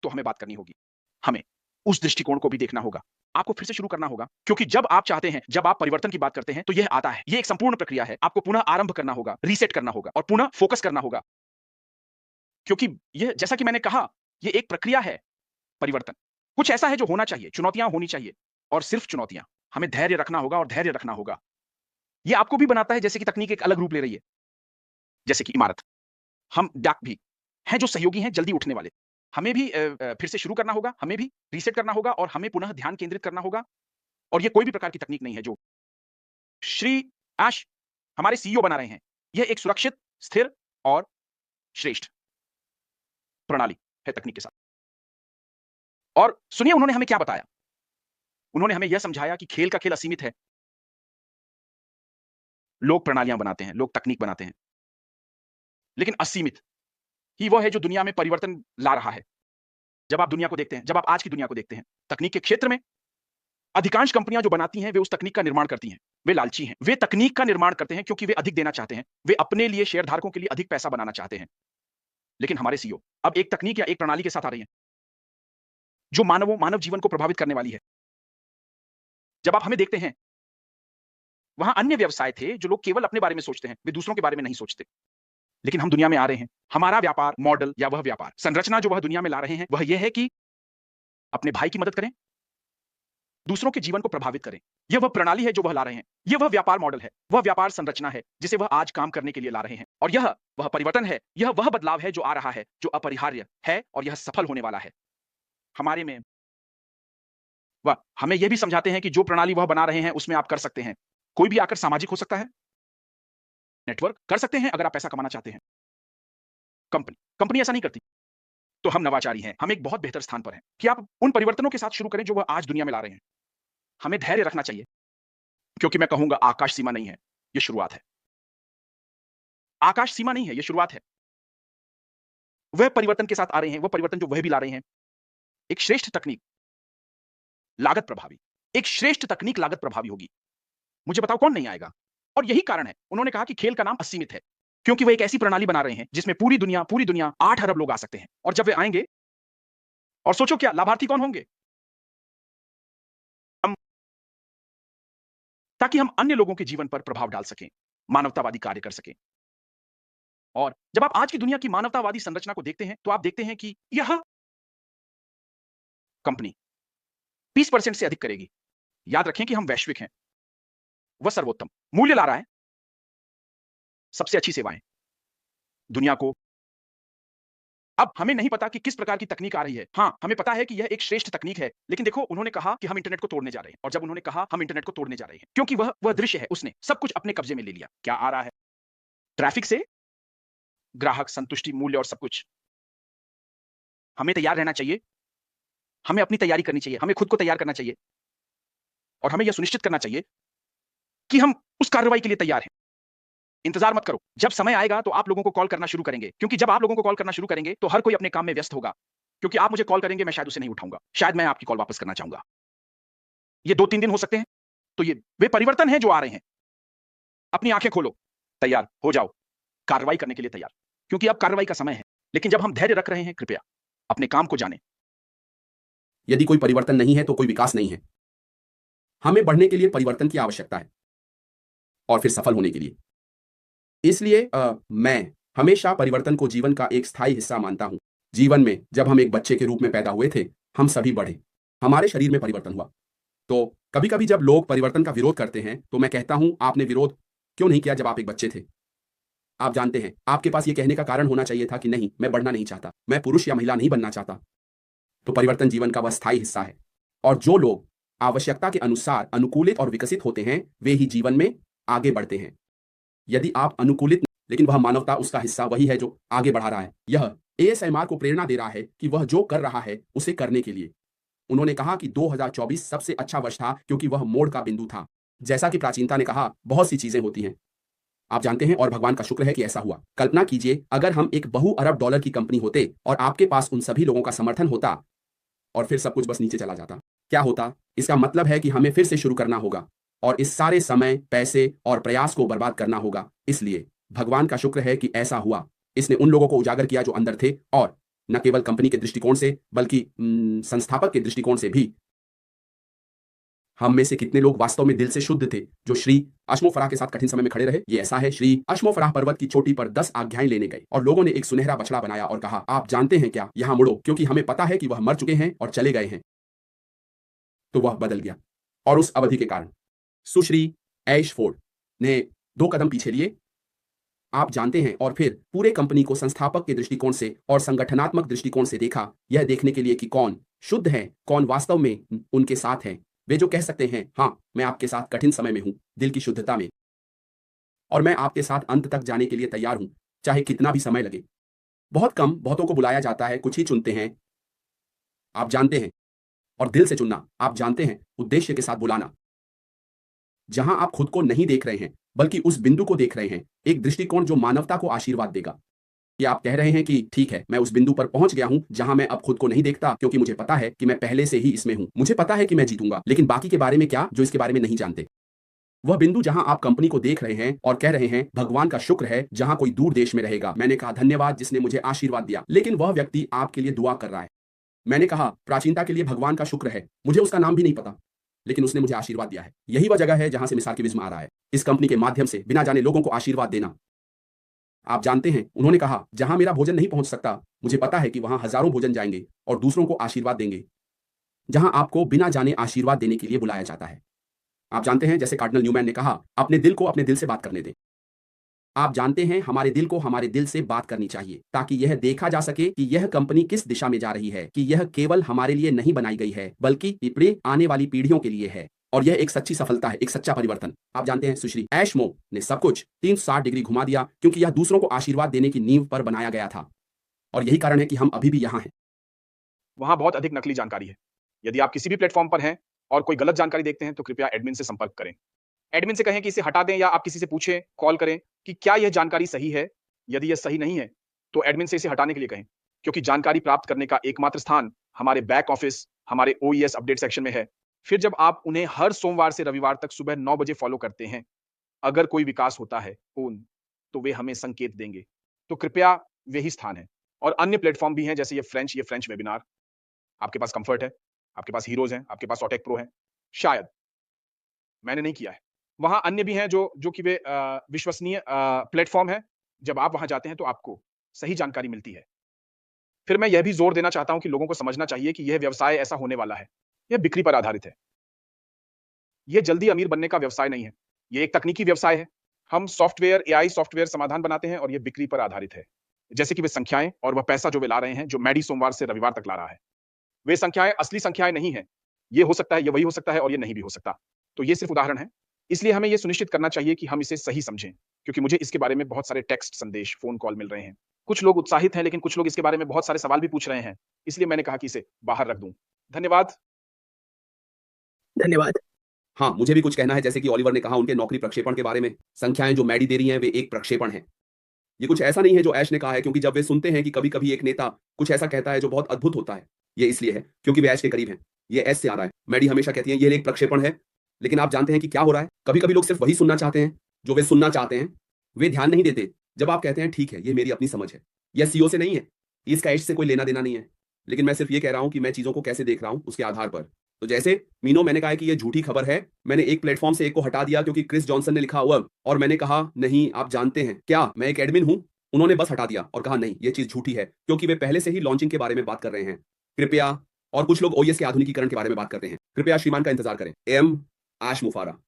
तो हमें बात करनी होगी। हमें उस दृष्टिकोण को भी देखना होगा। आपको फिर से शुरू करना होगा, क्योंकि जब आप चाहते हैं, जब आप परिवर्तन की बात करते हैं, तो यह आता है। यह एक संपूर्ण प्रक्रिया है। आपको पुनः आरंभ करना होगा, रीसेट करना होगा और पुनः फोकस करना होगा। क्योंकि यह, जैसा कि मैंने कहा, यह एक प्रक्रिया है परिवर्तन। कुछ ऐसा है जो होना चाहिए, चुनौतियां होनी चाहिए और सिर्फ चुनौतियां। हमें धैर्य रखना होगा और धैर्य रखना होगा। यह आपको भी बनाता है, जैसे कि तकनीक एक अलग रूप ले रही है। जैसे कि इमारत, हम डाक भी हैं जो सहयोगी हैं जल्दी उठने वाले। हमें भी फिर से शुरू करना होगा, हमें भी रीसेट करना होगा और हमें पुनः ध्यान केंद्रित करना होगा। और यह कोई भी प्रकार की तकनीक नहीं है जो श्री ऐश हमारे सीईओ बना रहे हैं। यह एक सुरक्षित, स्थिर और श्रेष्ठ प्रणाली है तकनीक के साथ। और सुनिए उन्होंने हमें क्या बताया। उन्होंने हमें यह समझाया कि खेल का खेल असीमित है। लोग प्रणालियां बनाते हैं, लोग तकनीक बनाते हैं, लेकिन असीमित ही वह है जो दुनिया में परिवर्तन ला रहा है। जब आप दुनिया को देखते हैं, जब आप आज की दुनिया को देखते हैं, तकनीक के क्षेत्र में अधिकांश कंपनियां जो बनाती हैं, वे उस तकनीक का निर्माण करती हैं। वे लालची हैं। वे तकनीक का निर्माण करते हैं क्योंकि वे अधिक देना चाहते हैं। वे अपने लिए, शेयरधारकों के लिए अधिक पैसा बनाना चाहते हैं। लेकिन हमारे सीईओ अब एक तकनीक या एक प्रणाली के साथ आ रही हैं, जो मानव जीवन को प्रभावित करने वाली है। जब आप हमें देखते हैं, वहां अन्य व्यवसाय थे जो लोग केवल अपने बारे में सोचते हैं, वे दूसरों के बारे में नहीं सोचते। लेकिन हम दुनिया में आ रहे हैं। हमारा व्यापार मॉडल या वह व्यापार संरचना जो वह दुनिया में ला रहे हैं, वह यह है कि अपने भाई की मदद करें, दूसरों के जीवन को प्रभावित करें। यह वह प्रणाली है जो वह ला रहे हैं। यह वह व्यापार मॉडल है, वह व्यापार संरचना है जिसे वह आज काम करने के लिए ला रहे हैं। और यह वह परिवर्तन है, यह वह बदलाव है जो आ रहा है, जो अपरिहार्य है और यह सफल होने वाला है। हमारे में वह हमें यह भी समझाते हैं कि जो प्रणाली वह बना रहे हैं उसमें आप कर सकते हैं। कोई भी आकर सामाजिक हो सकता है, नेटवर्क कर सकते हैं अगर आप पैसा कमाना चाहते हैं। कंपनी ऐसा नहीं करती। तो हम नवाचारी हैं। हम एक बहुत बेहतर स्थान पर हैं कि आप उन परिवर्तनों के साथ शुरू करें जो वह आज दुनिया में ला रहे हैं। हमें धैर्य रखना चाहिए, क्योंकि मैं कहूंगा आकाश सीमा नहीं है, यह शुरुआत है। आकाश सीमा नहीं है, यह शुरुआत है। वह परिवर्तन के साथ आ रहे हैं, वह परिवर्तन जो वह भी ला रहे हैं। एक श्रेष्ठ तकनीक लागत प्रभावी, एक श्रेष्ठ तकनीक लागत प्रभावी होगी। मुझे बताओ कौन नहीं आएगा। और यही कारण है, उन्होंने कहा कि खेल का नाम असीमित है, क्योंकि वह एक ऐसी प्रणाली बना रहे हैं जिसमें पूरी दुनिया 8 अरब लोग आ सकते हैं। और जब वे आएंगे, और सोचो क्या लाभार्थी कौन होंगे, हम, ताकि हम अन्य लोगों के जीवन पर प्रभाव डाल सकें, मानवतावादी कार्य कर सकें। और जब आप आज की दुनिया की मानवतावादी संरचना को देखते हैं, तो आप देखते हैं कि यह कंपनी 20% से अधिक करेगी। याद रखें कि हम वैश्विक हैं। वह सर्वोत्तम मूल्य ला रहा है, सबसे अच्छी सेवाएं दुनिया को। अब हमें नहीं पता कि किस प्रकार की तकनीक आ रही है। हां, हमें पता है कि यह एक श्रेष्ठ तकनीक है। लेकिन देखो, उन्होंने कहा कि हम इंटरनेट को तोड़ने जा रहे हैं। और जब उन्होंने कहा हम इंटरनेट को तोड़ने जा रहे हैं, क्योंकि वह दृश्य है, उसने सब कुछ अपने कब्जे में ले लिया। क्या आ रहा है? ट्रैफिक से ग्राहक संतुष्टि, मूल्य और सब कुछ। हमें तैयार रहना चाहिए। हमें अपनी तैयारी करनी चाहिए। हमें खुद को तैयार करना चाहिए। और हमें यह सुनिश्चित करना चाहिए कि हम उस कार्रवाई के लिए तैयार हैं। इंतजार मत करो। जब समय आएगा तो आप लोगों को कॉल करना शुरू करेंगे, क्योंकि जब आप लोगों को कॉल करना शुरू करेंगे तो हर कोई अपने काम में व्यस्त होगा। क्योंकि आप मुझे कॉल करेंगे, मैं शायद उसे नहीं उठाऊंगा, शायद मैं आपकी कॉल वापस करना चाहूंगा। ये 2-3 दिन हो सकते हैं। तो ये वे परिवर्तन हैं जो आ रहे हैं। अपनी आंखें खोलो, तैयार हो जाओ, कार्रवाई करने के लिए तैयार, क्योंकि अब कार्रवाई का समय है। लेकिन जब हम धैर्य रख रहे हैं, कृपया अपने काम को जानें। यदि कोई परिवर्तन नहीं है तो कोई विकास नहीं है। हमें बढ़ने के लिए परिवर्तन की आवश्यकता है, और फिर सफल होने के लिए। इसलिए मैं हमेशा परिवर्तन को जीवन का एक स्थायी हिस्सा मानता हूं। जीवन में जब हम एक बच्चे के रूप में पैदा हुए थे, हम सभी बढ़े, हमारे शरीर में परिवर्तन हुआ। तो कभी कभी जब लोग परिवर्तन का विरोध करते हैं, तो मैं कहता हूं, आपने विरोध क्यों नहीं किया जब आप एक बच्चे थे? आप जानते हैं, आपके पास यह कहने का कारण होना चाहिए था कि नहीं, मैं बढ़ना नहीं चाहता, मैं पुरुष या महिला नहीं बनना चाहता। तो परिवर्तन जीवन का वह स्थायी हिस्सा है। और जो लोग आवश्यकता के अनुसार अनुकूलित और विकसित होते हैं, वे ही जीवन में आगे बढ़ते हैं। यदि आप अनुकूलित, लेकिन वह मानवता, उसका हिस्सा वही है जो आगे बढ़ा रहा है। यह एएसएमआर को प्रेरणा दे रहा है कि वह जो कर रहा है उसे करने के लिए। उन्होंने कहा कि 2024 सबसे अच्छा वर्ष था क्योंकि वह मोड़ का बिंदु था। जैसा कि प्राचीनता ने कहा, बहुत सी चीजें होती हैं, आप जानते हैं, और भगवान का शुक्र है कि ऐसा हुआ। कल्पना कीजिए, अगर हम एक बहु अरब डॉलर की कंपनी होते और आपके पास उन सभी लोगों का समर्थन होता, और फिर सब कुछ बस नीचे चला जाता। क्या होता? इसका मतलब है कि हमें फिर से शुरू करना होगा, और इस सारे समय, पैसे और प्रयास को बर्बाद करना होगा। इसलिए भगवान का शुक्र है कि ऐसा हुआ। इसने उन लोगों को उजागर किया जो अंदर थे, और न केवल कंपनी के दृष्टिकोण से बल्कि संस्थापक के दृष्टिकोण से भी। हम में से कितने लोग वास्तव में दिल से शुद्ध थे जो श्री अश्मोफराह के साथ कठिन समय में खड़े रहे? ये ऐसा है, श्री अश्मोफराह पर्वत की चोटी पर 10 आज्ञाएं लेने गए और लोगों ने एक सुनहरा बछड़ा बनाया और कहा, आप जानते हैं क्या, यहां मुड़ो, क्योंकि हमें पता है कि वह मर चुके हैं और चले गए हैं। तो वह बदल गया और उस अवधि के कारण सुश्री एशफोर्ड ने 2 कदम पीछे लिए। आप जानते हैं, और फिर पूरे कंपनी को संस्थापक के दृष्टिकोण से और संगठनात्मक दृष्टिकोण से देखा, यह देखने के लिए कि कौन शुद्ध है, कौन वास्तव में उनके साथ है। वे जो कह सकते हैं, हाँ मैं आपके साथ कठिन समय में हूं, दिल की शुद्धता में, और मैं आपके साथ अंत तक जाने के लिए तैयार हूं, चाहे कितना भी समय लगे। बहुत कम बहुतों को बुलाया जाता है, कुछ ही चुनते हैं। आप जानते हैं, और दिल से चुनना, आप जानते हैं, उद्देश्य के साथ बुलाना, जहां आप खुद को नहीं देख रहे हैं बल्कि उस बिंदु को देख रहे हैं, एक दृष्टिकोण जो मानवता को आशीर्वाद देगा। कि आप कह रहे हैं कि ठीक है, मैं उस बिंदु पर पहुंच गया हूं जहां मैं अब खुद को नहीं देखता, क्योंकि मुझे पता है कि मैं पहले से ही इसमें हूं। मुझे पता है कि मैं जीतूंगा, लेकिन बाकी के बारे में क्या, जो इसके बारे में नहीं जानते। वह बिंदु जहां आप कंपनी को देख रहे हैं और कह रहे हैं, भगवान का शुक्र है, जहां कोई दूर देश में रहेगा। मैंने कहा, धन्यवाद जिसने मुझे आशीर्वाद दिया, लेकिन वह व्यक्ति आपके लिए दुआ कर रहा है। मैंने कहा, प्राचीनता के लिए भगवान का शुक्र है, मुझे उसका नाम भी नहीं पता, लेकिन उसने मुझे आशीर्वाद दिया है। यही वह जगह है जहां से मिसाकिविज्म आ रहा है, इस कंपनी के माध्यम से बिना जाने लोगों को आशीर्वाद देना। आप जानते हैं, उन्होंने कहा, जहां मेरा भोजन नहीं पहुंच सकता, मुझे पता है कि वहां हजारों भोजन जाएंगे और दूसरों को आशीर्वाद देंगे। जहां आपको बिना जाने आशीर्वाद देने के लिए बुलाया जाता है। आप जानते हैं, जैसे कार्डिनल न्यूमैन ने कहा, अपने दिल को अपने दिल से बात करने दें। आप जानते हैं, हमारे दिल को हमारे दिल से बात करनी चाहिए, ताकि यह देखा जा सके कि यह कंपनी किस दिशा में जा रही है, कि यह केवल हमारे लिए नहीं बनाई गई है, बल्कि पिछले आने वाली पीढ़ियों के लिए है। और यह एक सच्ची सफलता है, एक सच्चा परिवर्तन। आप जानते हैं, सुश्री एशमो ने सब कुछ 360 डिग्री घुमा दिया, क्योंकि यह दूसरों को आशीर्वाद देने की नींव पर बनाया गया था। और यही कारण है कि हम अभी भी यहाँ हैं। वहां बहुत अधिक नकली जानकारी है। यदि आप किसी भी प्लेटफॉर्म पर हैं और कोई गलत जानकारी देखते हैं, तो कृपया एडमिन से संपर्क करें। एडमिन से कहें कि इसे हटा दें, या आप किसी से पूछें, कॉल करें कि क्या यह जानकारी सही है। यदि यह सही नहीं है, तो एडमिन से इसे हटाने के लिए कहें, क्योंकि जानकारी प्राप्त करने का एकमात्र स्थान हमारे बैक ऑफिस, हमारे ओईएस अपडेट सेक्शन में है। फिर जब आप उन्हें हर सोमवार से रविवार तक सुबह 9 बजे फॉलो करते हैं, अगर कोई विकास होता है तो वे हमें संकेत देंगे। तो कृपया वही स्थान है। और अन्य प्लेटफॉर्म भी हैं, जैसे ये फ्रेंच वेबिनार। आपके पास कंफर्ट है, आपके पास हीरोज हैं, आपके पास ऑटेक प्रो है। शायद मैंने नहीं किया है। वहां अन्य भी हैं जो कि वे विश्वसनीय प्लेटफॉर्म है। जब आप वहां जाते हैं तो आपको सही जानकारी मिलती है। फिर मैं यह भी जोर देना चाहता हूं कि लोगों को समझना चाहिए कि यह व्यवसाय ऐसा होने वाला है, यह बिक्री पर आधारित है। यह जल्दी अमीर बनने का व्यवसाय नहीं है, यह एक तकनीकी व्यवसाय है। हम सॉफ्टवेयर, एआई सॉफ्टवेयर समाधान बनाते हैं और यह बिक्री पर आधारित है। जैसे कि वे संख्याएं और वह पैसा जो वे ला रहे हैं, जो मैडी सोमवार से रविवार तक ला रहा है, वे संख्याएं असली संख्याएं नहीं है। ये हो सकता है, ये वही हो सकता है, और ये नहीं भी हो सकता। तो ये सिर्फ उदाहरण है। इसलिए हमें यह सुनिश्चित करना चाहिए कि हम इसे सही समझें, क्योंकि मुझे इसके बारे में बहुत सारे टेक्स्ट संदेश, फोन कॉल मिल रहे हैं। कुछ लोग उत्साहित हैं, लेकिन कुछ लोग इसके बारे में बहुत सारे सवाल भी पूछ रहे हैं। इसलिए मैंने कहा कि इसे बाहर रख दूं। धन्यवाद। धन्यवाद। हाँ, मुझे भी कुछ कहना है, जैसे कि ओलिवर ने कहा उनके नौकरी प्रक्षेपण के बारे में। संख्याएं जो मैडी दे रही हैं, वे एक प्रक्षेपण है। ये कुछ ऐसा नहीं है जो ऐश ने कहा है, क्योंकि जब वे सुनते हैं कि कभी-कभी एक नेता कुछ ऐसा कहता है जो बहुत अद्भुत होता है, ये इसलिए है क्योंकि वे ऐश के करीब हैं। ये ऐश से आ रहा है। मैडी हमेशा कहती है ये एक प्रक्षेपण है, लेकिन आप जानते हैं कि क्या हो रहा है? कभी-कभी लोग सिर्फ वही सुनना चाहते हैं जो वे सुनना चाहते हैं। वे ध्यान नहीं देते जब आप कहते हैं ठीक है, ये मेरी अपनी समझ है। यह सीईओ से नहीं है, इसका ऐश से कोई लेना-देना नहीं है। लेकिन मैं सिर्फ ये कह रहा हूं कि मैं चीजों को कैसे देख रहा हूं उसके आधार पर। तो जैसे मीनो, मैंने कहा कि ये झूठी खबर है। मैंने एक प्लेटफॉर्म से एक को हटा दिया क्योंकि क्रिस जॉनसन ने लिखा हुआ, और मैंने कहा नहीं, आप जानते हैं क्या, मैं एक एडमिन हूं। उन्होंने बस हटा दिया और कहा नहीं, ये चीज झूठी है, क्योंकि वे पहले से ही लॉन्चिंग के बारे में बात कर रहे हैं। कृपया, और कुछ लोग ओएस के आधुनिकीकरण के बारे में बात करते हैं। कृपया श्रीमान का इंतजार करें। एम आश मुफारा।